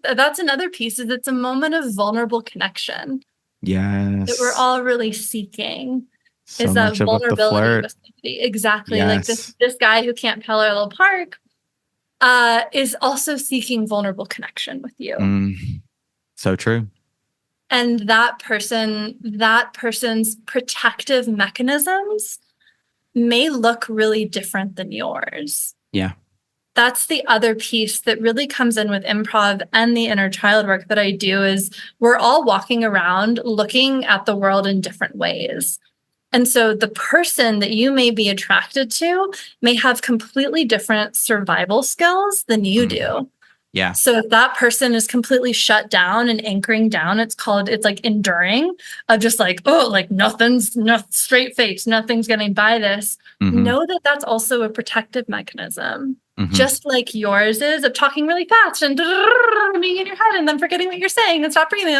that's another piece is it's a moment of vulnerable connection. Yes. That we're all really seeking. So is that vulnerability with somebody. Exactly. Yes. Like this guy who can't parallel park is also seeking vulnerable connection with you. So true. And that person's protective mechanisms may look really different than yours. Yeah. That's the other piece that really comes in with improv and the inner child work that I do is we're all walking around looking at the world in different ways. And so the person that you may be attracted to may have completely different survival skills than you do. Yeah. So if that person is completely shut down and anchoring down, it's like enduring of just like, nothing's straight face, nothing's getting by this. Know that that's also a protective mechanism, just like yours is of talking really fast and being in your head and then forgetting what you're saying and stop breathing.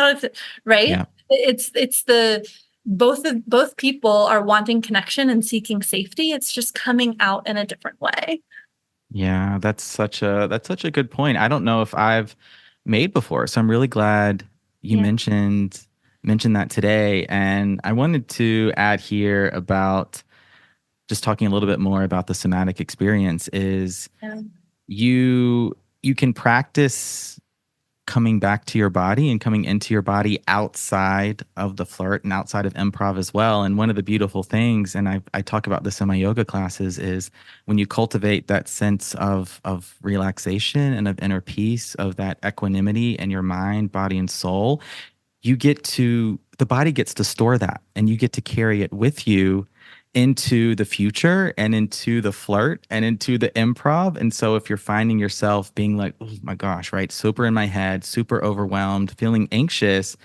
Right? Yeah. It's both people are wanting connection and seeking safety. It's just coming out in a different way. Yeah, that's such a good point. I don't know if I've made before, so I'm really glad you mentioned that today. And I wanted to add here about just talking a little bit more about the somatic experience is you can practice coming back to your body and coming into your body outside of the flirt and outside of improv as well. And one of the beautiful things, and I talk about this in my yoga classes, is when you cultivate that sense of relaxation and of inner peace, of that equanimity in your mind, body, and soul, the body gets to store that and you get to carry it with you into the future and into the flirt and into the improv. And so if you're finding yourself being like, oh my gosh, right, super in my head, super overwhelmed, feeling anxious,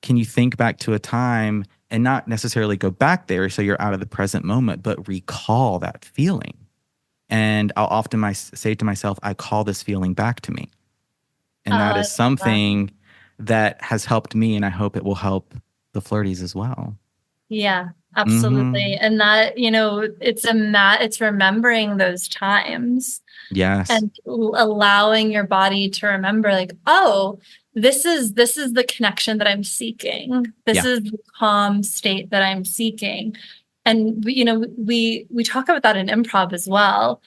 can you think back to a time and not necessarily go back there so you're out of the present moment, but recall that feeling? And I'll often say to myself, I call this feeling back to me. And that is something that has helped me, and I hope it will help the flirties as well. Yeah. Absolutely. And that, it's remembering those times. Yes. And allowing your body to remember like, oh, this is the connection that I'm seeking. This is the calm state that I'm seeking. And we talk about that in improv as well,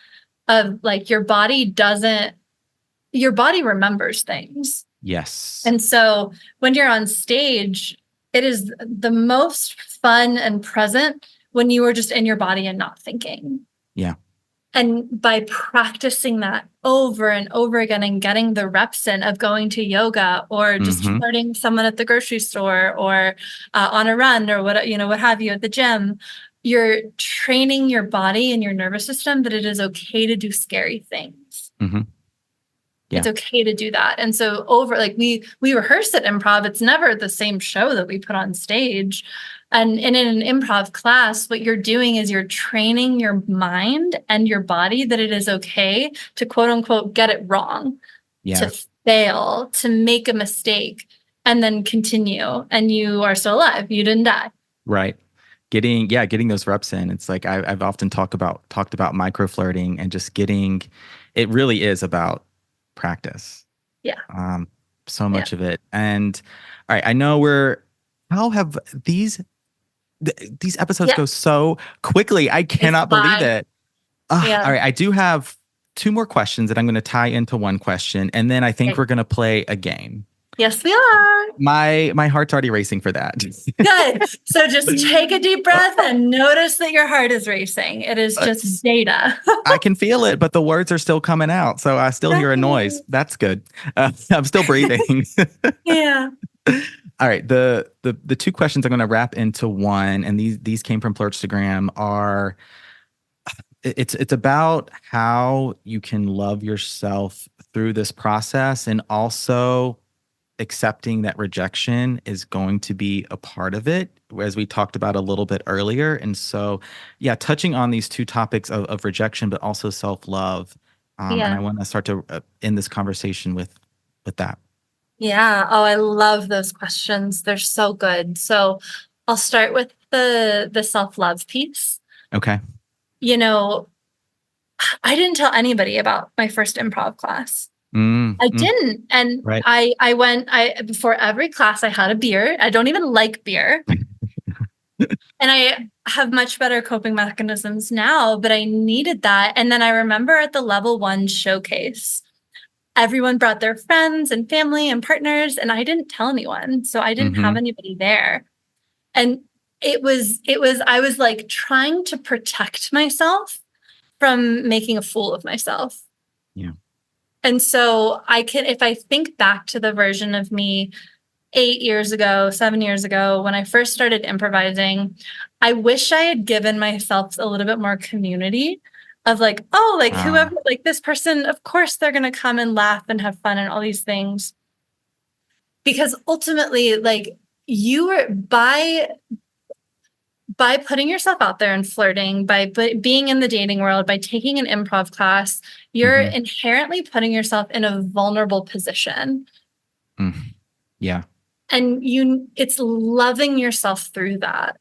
of like your body remembers things. Yes. And so when you're on stage, it is the most fun and present when you are just in your body and not thinking. Yeah. And by practicing that over and over again and getting the reps in of going to yoga or just flirting someone at the grocery store or on a run or what have you at the gym, you're training your body and your nervous system that it is okay to do scary things. Yeah. It's okay to do that. And so we rehearse at improv. It's never the same show that we put on stage. And in an improv class, what you're doing is you're training your mind and your body that it is okay to quote unquote get it wrong, to fail, to make a mistake, and then continue. And you are still alive. You didn't die. Right. Getting those reps in. It's like I've often talked about micro flirting and just it really is about practice. Yeah. So much of it. And all right, I know how have these episodes go so quickly. I cannot believe it. All right, I do have 2 more questions that I'm going to tie into one question, and then I think we're going to play a game. Yes, we are. My heart's already racing for that. Good. So just take a deep breath and notice that your heart is racing. It is just data. I can feel it, but the words are still coming out. So I still hear a noise. That's good. I'm still breathing. Yeah. All right. The 2 questions I'm going to wrap into one, and these came from Flirtstagram, are it's about how you can love yourself through this process, and also accepting that rejection is going to be a part of it, as we talked about a little bit earlier. And so, touching on these 2 topics of rejection, but also self-love. And I want to start to end this conversation with that. Yeah. Oh, I love those questions. They're so good. So I'll start with the self-love piece. Okay. I didn't tell anybody about my first improv class. I didn't. And I before every class I had a beer. I don't even like beer. And I have much better coping mechanisms now, but I needed that. And then I remember at the level 1 showcase, everyone brought their friends and family and partners, and I didn't tell anyone. So I didn't have anybody there. And I was like trying to protect myself from making a fool of myself. Yeah. And so if I think back to the version of me 8 years ago, 7 years ago, when I first started improvising, I wish I had given myself a little bit more community of whoever, this person, of course, they're going to come and laugh and have fun and all these things. Because ultimately, you were by putting yourself out there and flirting, by being in the dating world, by taking an improv class, you're inherently putting yourself in a vulnerable position. Yeah. And it's loving yourself through that.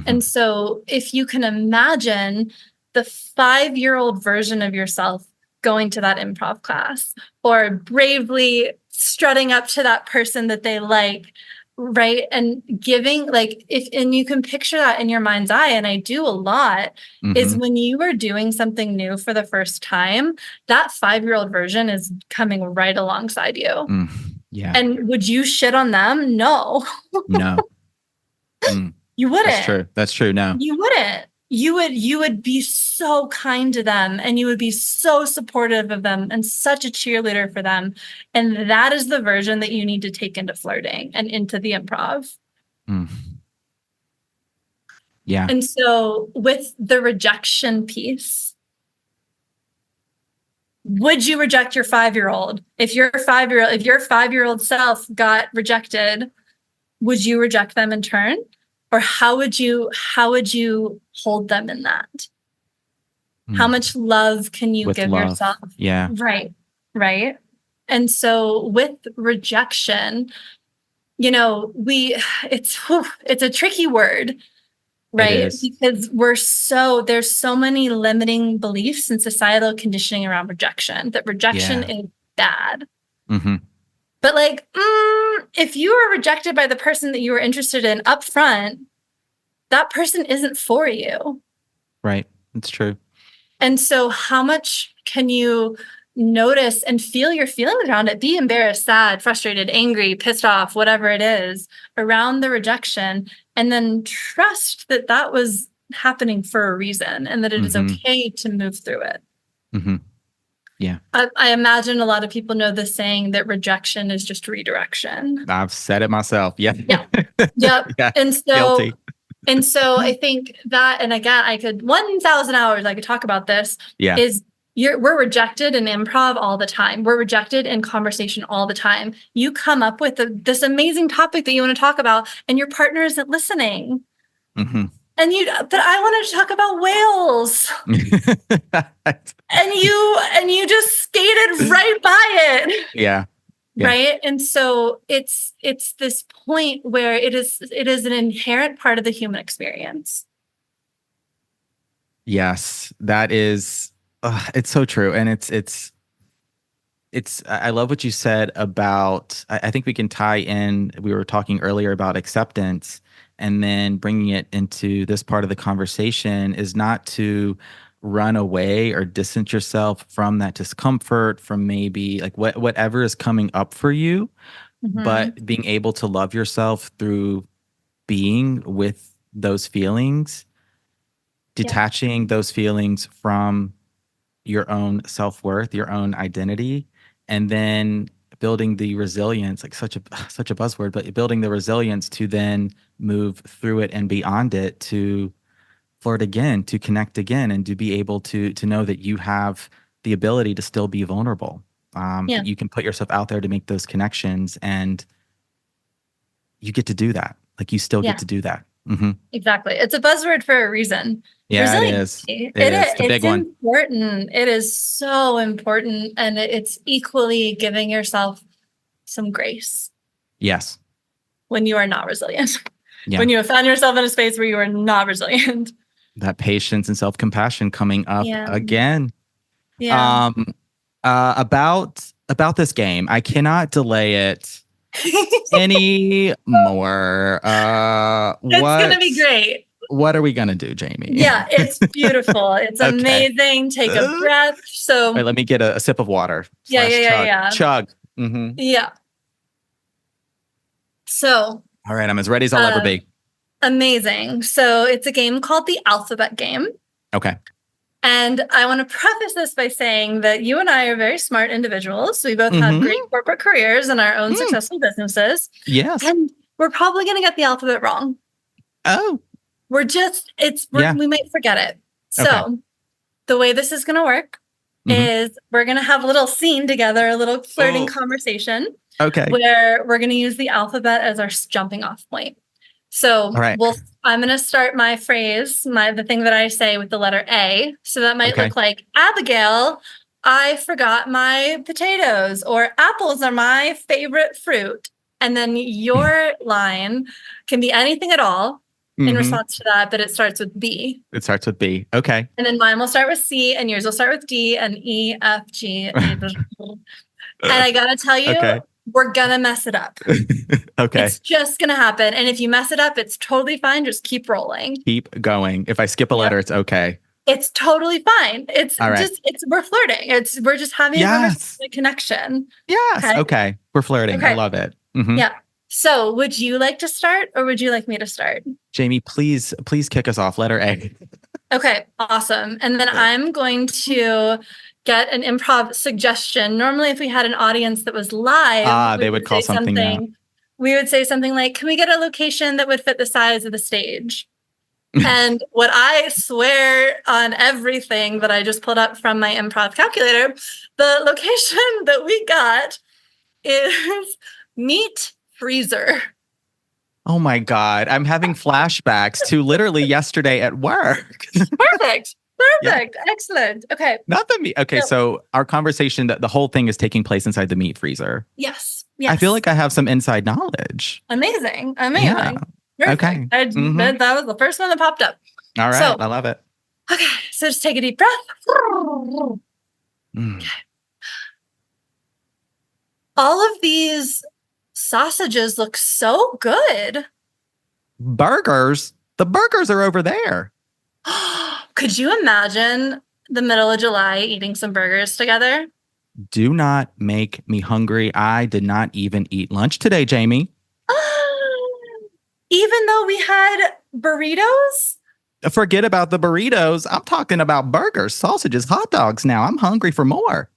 And so if you can imagine the 5-year-old version of yourself going to that improv class or bravely strutting up to that person that they like, right? And giving and you can picture that in your mind's eye, and I do a lot, is when you are doing something new for the first time, that 5-year-old version is coming right alongside you. Yeah. And would you shit on them? No. No. You wouldn't. That's true. No. You wouldn't. You would be so kind to them, and you would be so supportive of them and such a cheerleader for them. And that is the version that you need to take into flirting and into the improv. Yeah. And so with the rejection piece, would you reject your 5-year-old? If your 5-year-old self got rejected, would you reject them in turn? Or how would you hold them in that? How much love can you give yourself? Yeah. Right. And so with rejection, it's a tricky word, right? Because there's so many limiting beliefs and societal conditioning around rejection, that rejection is bad. But if you were rejected by the person that you were interested in up front, that person isn't for you. Right. It's true. And so how much can you notice and feel your feelings around it? Be embarrassed, sad, frustrated, angry, pissed off, whatever it is around the rejection, and then trust that was happening for a reason and that it is okay to move through it. Mm-hmm. Yeah. I imagine a lot of people know the saying that rejection is just redirection. I've said it myself. Yeah. Yeah. Yep. Yeah. And so Guilty. I think that, and again, I could 1,000 hours I could talk about this. Yeah. We're rejected in improv all the time. We're rejected in conversation all the time. You come up with this amazing topic that you want to talk about, and your partner isn't listening. Mm-hmm. But I wanted to talk about whales. And you just skated right by it. Yeah. Yeah. Right. And so it's this point where it is an inherent part of the human experience. Yes, that is, it's so true. And I love what you said about, I think we can tie in, we were talking earlier about acceptance, and then bringing it into this part of the conversation is not to run away or distance yourself from that discomfort, from maybe like whatever is coming up for you, but being able to love yourself through being with those feelings, detaching those feelings from your own self-worth, your own identity, and then building the resilience, like such a buzzword, but building the resilience to then move through it and beyond it, to flirt again, to connect again, and to be able to know that you have the ability to still be vulnerable. That you can put yourself out there to make those connections, and you get to do that. Like you still get to do that. Mm-hmm. Exactly. It's a buzzword for a reason. Yeah, it is. It's a big one. It's important. It is so important. And it's equally giving yourself some grace. Yes. When you are not resilient. Yeah. When you have found yourself in a space where you are not resilient. That patience and self-compassion coming up again. Yeah. About this game, I cannot delay it anymore. It's gonna be great. What are we gonna do, Jamie? Yeah, it's beautiful. It's amazing. Take a breath. So wait, let me get a sip of water. Yeah. Chug. Mm-hmm. Yeah. So all right, I'm as ready as I'll ever be. Amazing. So it's a game called the alphabet game. Okay. And I want to preface this by saying that you and I are very smart individuals. We both have great corporate careers and our own successful businesses. Yes. And we're probably going to get the alphabet wrong. Oh. We might forget it. So the way this is going to work is we're going to have a little scene together, a little flirting conversation. Okay. Where we're going to use the alphabet as our jumping off point. So I'm going to start my phrase, the thing that I say with the letter A. So that might look like, Abigail, I forgot my potatoes, or apples are my favorite fruit. And then your line can be anything at all in response to that, but it starts with B. It starts with B. Okay. And then mine will start with C, and yours will start with D, and E, F, G. And I got to tell you, we're going to mess it up. Okay. It's just going to happen. And if you mess it up, it's totally fine. Just keep rolling. Keep going. If I skip a letter, it's okay. It's totally fine. It's we're flirting. We're just having a connection. Yes. Okay. We're flirting. I love it. Mm-hmm. Yeah. So would you like to start, or would you like me to start? Jamie, please kick us off. Letter A. Okay. Awesome. And then I'm going to get an improv suggestion. Normally, if we had an audience that was live, they would call something out. We would say something like, can we get a location that would fit the size of the stage? And what I swear on everything that I just pulled up from my improv calculator, the location that we got is Meat Freezer. Oh my God. I'm having flashbacks to literally yesterday at work. Perfect. Excellent. Okay. Not the meat. Okay. So our conversation, the whole thing is taking place inside the meat freezer. Yes. I feel like I have some inside knowledge. Amazing. Yeah. Okay. That was the first one that popped up. All right. So, I love it. Okay. So just take a deep breath. Okay. All of these sausages look so good. Burgers? The burgers are over there. Could you imagine the middle of July eating some burgers together? Do not make me hungry. I did not even eat lunch today, Jamie. Even though we had burritos? Forget about the burritos. I'm talking about burgers, sausages, hot dogs now. I'm hungry for more.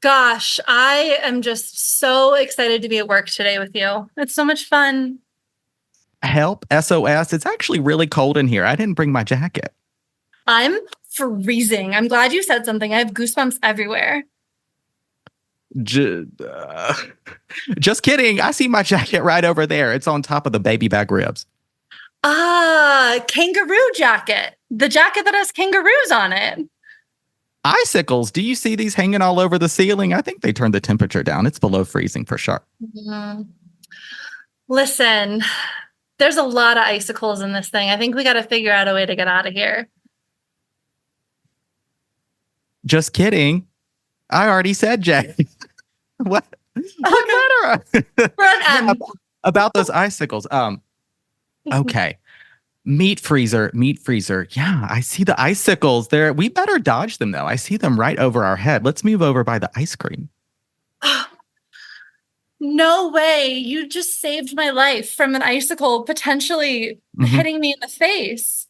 Gosh, I am just so excited to be at work today with you. It's so much fun. Help, SOS. It's actually really cold in here. I didn't bring my jacket. I'm freezing. I'm glad you said something. I have goosebumps everywhere. Just kidding. I see my jacket right over there. It's on top of the baby back ribs. Kangaroo jacket. The jacket that has kangaroos on it. Icicles. Do you see these hanging all over the ceiling? I think they turned the temperature down. It's below freezing for sure. Mm-hmm. Listen, there's a lot of icicles in this thing. I think we got to figure out a way to get out of here. Just kidding. I already said Jay. What? What matter? We're on M. About those icicles. Okay. Meat freezer. Yeah, I see the icicles there. We better dodge them though. I see them right over our head. Let's move over by the ice cream. No way. You just saved my life from an icicle potentially hitting me in the face.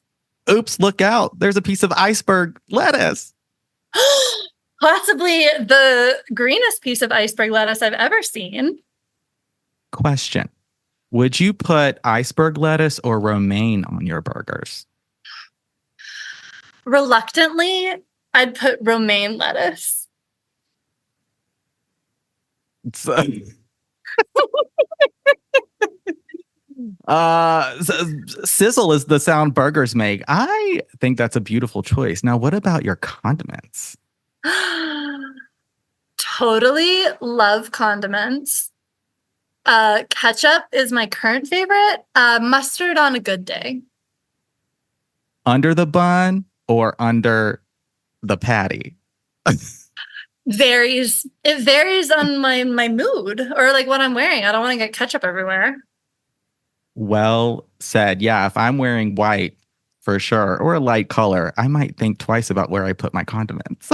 Oops, look out. There's a piece of iceberg lettuce. Possibly the greenest piece of iceberg lettuce I've ever seen. Question. Would you put iceberg lettuce or romaine on your burgers? Reluctantly, I'd put romaine lettuce. Sizzle is the sound burgers make. I think that's a beautiful choice. Now, what about your condiments? Totally love condiments. Ketchup is my current favorite. Mustard on a good day. Under the bun or under the patty? Varies. It varies on my mood or like what I'm wearing. I don't want to get ketchup everywhere. Well said. Yeah, if I'm wearing white for sure or a light color, I might think twice about where I put my condiments.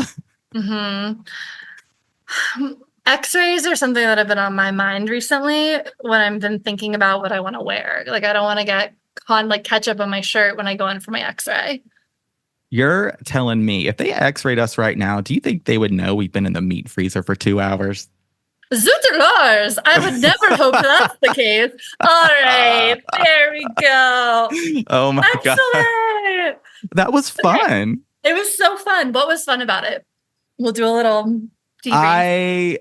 X-rays are something that have been on my mind recently when I've been thinking about what I want to wear. Like I don't want to get ketchup on my shirt when I go in for my X-ray. You're telling me if they X-rayed us right now, do you think they would know we've been in the meat freezer for 2 hours? Zooters! I would never hope that's the case. All right, there we go. Oh my God. Excellent. That was fun. It was so fun. What was fun about it? We'll do a little debrief.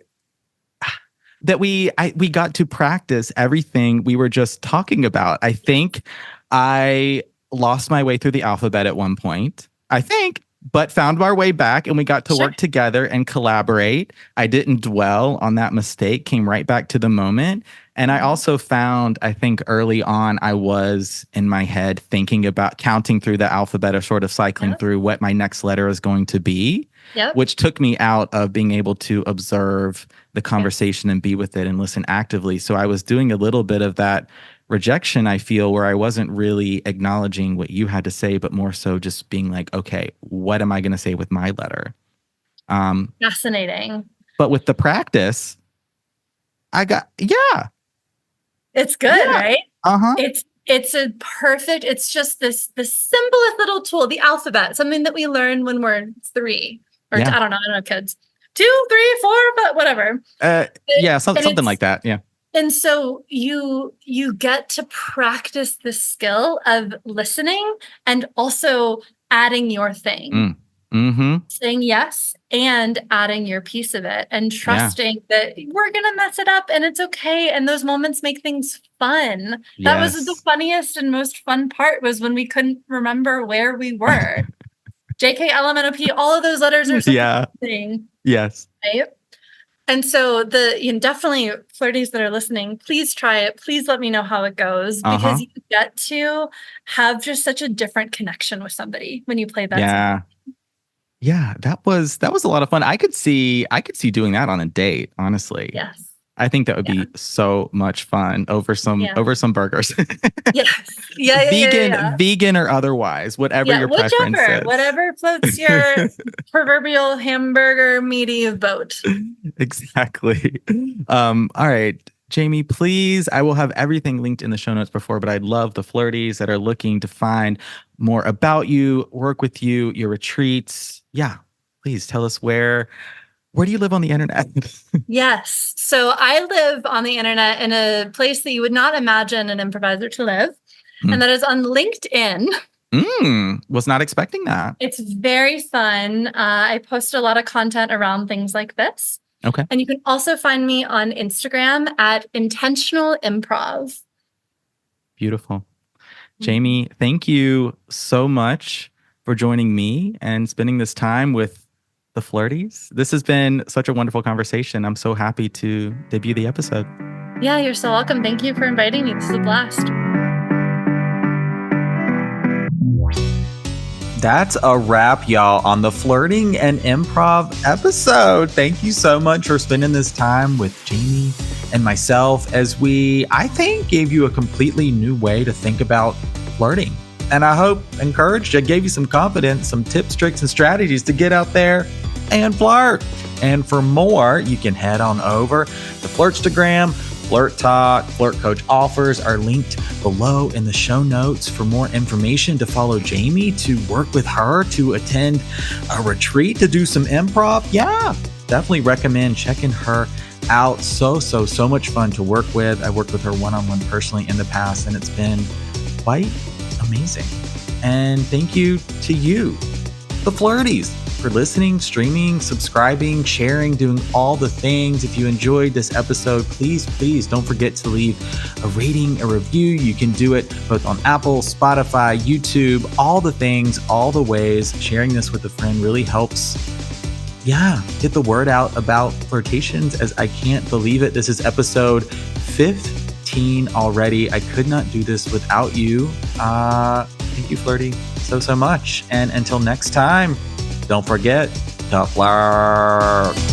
We got to practice everything we were just talking about. I think I lost my way through the alphabet at one point. But found our way back and we got to work together and collaborate. I didn't dwell on that mistake, came right back to the moment. And I also found, I think early on, I was in my head thinking about counting through the alphabet or sort of cycling through what my next letter is going to be, which took me out of being able to observe the conversation and be with it and listen actively. So I was doing a little bit of that rejection, I feel, where I wasn't really acknowledging what you had to say, but more so just being like, okay, what am I going to say with my letter? Fascinating. But with the practice, it's good, right? It's just the simplest little tool, the alphabet, something that we learn when we're 3 or I don't know kids, 2, 3, 4, but whatever. Something like that. Yeah. And so you get to practice the skill of listening and also adding your thing, saying yes and adding your piece of it and trusting that we're going to mess it up and it's okay. And those moments make things fun. Yes. That was the funniest and most fun part was when we couldn't remember where we were. JK, LMNOP, all of those letters are something. Yes. Right? And so definitely flirties that are listening, please try it. Please let me know how it goes because you get to have just such a different connection with somebody when you play that. Yeah. Yeah, that was a lot of fun. I could see doing that on a date, honestly. Yes. I think that would be so much fun over some burgers. Yes. Vegan or otherwise, whatever your preference is. Whatever floats your proverbial hamburger meaty boat. Exactly. All right, Jamie, please, I will have everything linked in the show notes before, but I'd love the flirties that are looking to find more about you, work with you, your retreats. Yeah, please tell us where do you live on the internet? Yes. So I live on the internet in a place that you would not imagine an improviser to live, and that is on LinkedIn. Was not expecting that. It's very fun. I post a lot of content around things like this. Okay. And you can also find me on Instagram at Intentional Improv. Beautiful. Jamie, thank you so much for joining me and spending this time with the Flirties. This has been such a wonderful conversation. I'm so happy to debut the episode. Yeah, you're so welcome. Thank you for inviting me. This is a blast. That's a wrap, y'all, on the Flirting and Improv episode. Thank you so much for spending this time with Jamie and myself as we, I think, gave you a completely new way to think about flirting. And I hope encouraged you, gave you some confidence, some tips, tricks, and strategies to get out there and flirt. And for more, you can head on over to Flirtstagram, Flirt Talk, Flirt Coach offers are linked below in the show notes for more information to follow Jamie, to work with her, to attend a retreat, to do some improv. Yeah, definitely recommend checking her out. So much fun to work with. I worked with her one-on-one personally in the past, and it's been quite amazing. And thank you to you, the Flirties, for listening, streaming, subscribing, sharing, doing all the things. If you enjoyed this episode, please don't forget to leave a rating, a review. You can do it both on Apple, Spotify, YouTube, all the things, all the ways. Sharing this with a friend really helps, get the word out about Flirtations, as I can't believe it. This is episode 15 already. I could not do this without you. Thank you, Flirty, so much. And until next time, don't forget to flirt.